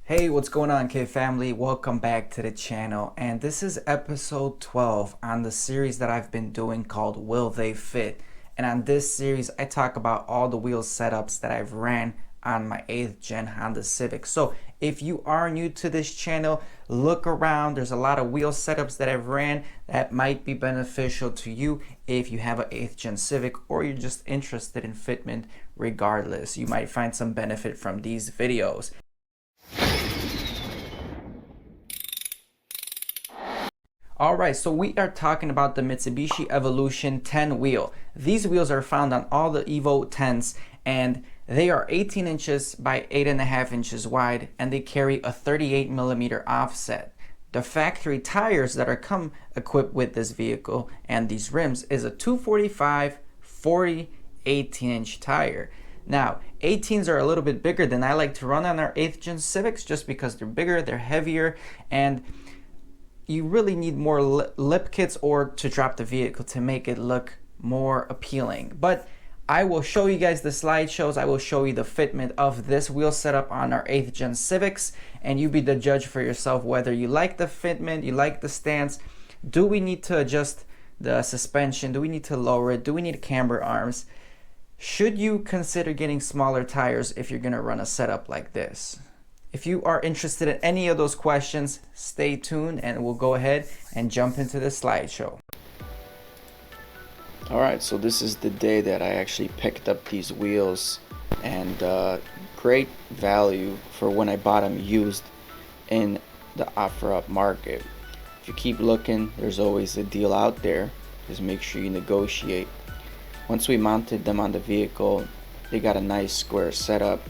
Hey, what's going on, K family? Welcome back to the channel, and this is episode 12 on the series that I've been doing called Will They Fit? And on this series I talk about all the wheel setups that I've ran on my 8th gen Honda Civic. So if you are new to this channel, look around. There's a lot of wheel setups that I've ran that might be beneficial to you if you have an 8th gen Civic or you're just interested in fitment. Regardless, you might find some benefit from these videos. Alright, so we are talking about the Mitsubishi Evolution 10 wheel. These wheels are found on all the Evo 10s, and they are 18 inches by 8.5 inches wide, and they carry a 38mm offset. The factory tires that are come equipped with this vehicle and these rims is a 245/40 18-inch tire. Now, 18s are a little bit bigger than I like to run on our 8th gen Civics just because they're bigger, they're heavier, and you really need more lip kits or to drop the vehicle to make it look more appealing. But I will show you guys the slideshows. I will show you the fitment of this wheel setup on our 8th gen Civics, and you be the judge for yourself whether you like the fitment, you like the stance. Do we need to adjust the suspension? Do we need to lower it? Do we need camber arms? Should you consider getting smaller tires if you're gonna run a setup like this? If you are interested in any of those questions, stay tuned and we'll go ahead and jump into the slideshow. Alright, so this is the day that I actually picked up these wheels, and great value for when I bought them used in the offer-up market. If you keep looking, there's always a deal out there. Just make sure you negotiate. Once we mounted them on the vehicle, they got a nice square setup.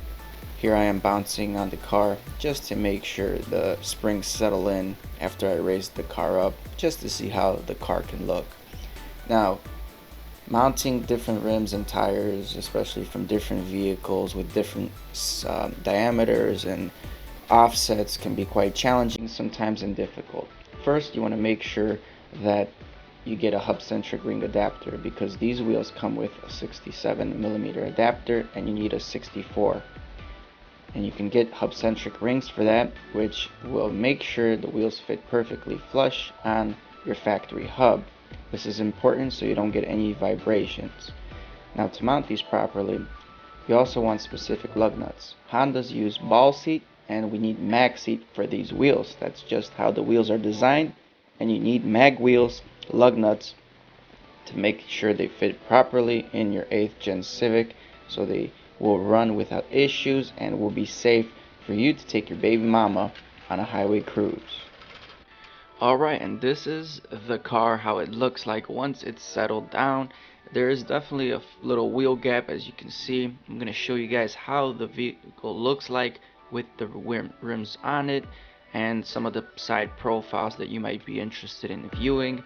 Here I am bouncing on the car just to make sure the springs settle in after I raised the car up, just to see how the car can look. Now, mounting different rims and tires, especially from different vehicles with different diameters and offsets, can be quite challenging sometimes and difficult. First, you want to make sure that you get a hub-centric ring adapter, because these wheels come with a 67mm adapter and you need a 64. And you can get hub-centric rings for that, which will make sure the wheels fit perfectly flush on your factory hub. This is important so you don't get any vibrations. Now, to mount these properly, you also want specific lug nuts. Hondas use ball seat, and we need mag seat for these wheels. That's just how the wheels are designed, and you need mag wheels, lug nuts, to make sure they fit properly in your 8th gen Civic, so they will run without issues and will be safe for you to take your baby mama on a highway cruise. Alright, and this is the car, how it looks like once it's settled down. There is definitely a little wheel gap, as you can see. I'm going to show you guys how the vehicle looks like with the rims on it and some of the side profiles that you might be interested in viewing.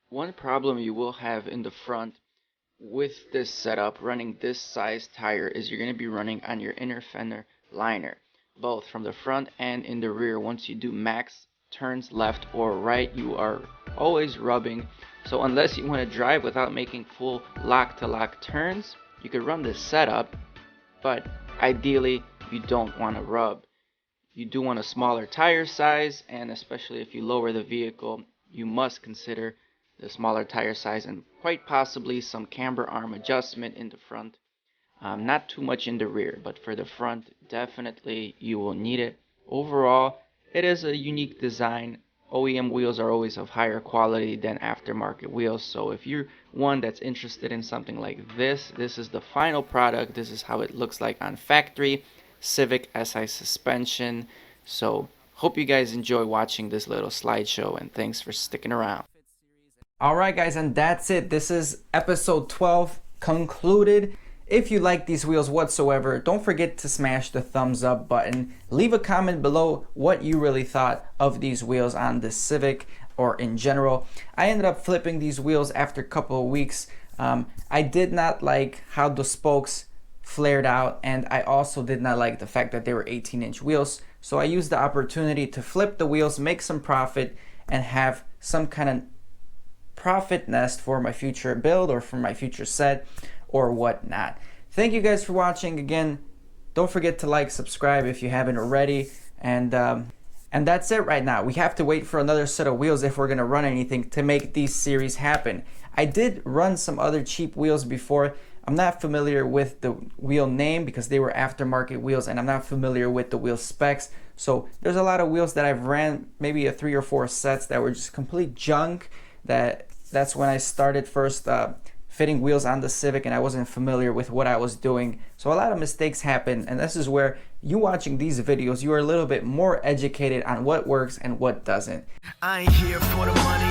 One problem you will have in the front with this setup, running this size tire, is you're going to be running on your inner fender liner, both from the front and in the rear. Once you do max turns left or right, you are always rubbing. So unless you want to drive without making full lock to lock turns, you could run this setup, but ideally you don't want to rub. You do want a smaller tire size, and especially if you lower the vehicle, you must consider the smaller tire size and quite possibly some camber arm adjustment in the front. Not too much in the rear, but for the front, definitely you will need it. Overall, it is a unique design. OEM wheels are always of higher quality than aftermarket wheels, so if you're one that's interested in something like this, this is the final product. This is how it looks like on factory. Civic SI suspension. So hope you guys enjoy watching this little slideshow, and thanks for sticking around. Alright guys, and that's it. This is episode 12 concluded. If you like these wheels whatsoever, don't forget to smash the thumbs up button. Leave a comment below what you really thought of these wheels on the Civic or in general. I ended up flipping these wheels after a couple of weeks. I did not like how the spokes flared out, and I also did not like the fact that they were 18-inch wheels. So I used the opportunity to flip the wheels, make some profit, and have some kind of profit nest for my future build or for my future set or whatnot. Thank you guys for watching. Again, don't forget to like, subscribe if you haven't already, and that's it right now. We have to wait for another set of wheels if we're gonna run anything to make these series happen. I did run some other cheap wheels before. I'm not familiar with the wheel name because they were aftermarket wheels, and I'm not familiar with the wheel specs. So there's a lot of wheels that I've ran, maybe a 3 or 4 sets that were just complete junk. That's when I started first fitting wheels on the Civic, and I wasn't familiar with what I was doing. So a lot of mistakes happen, and this is where you watching these videos, you are a little bit more educated on what works and what doesn't. I ain't here for the money.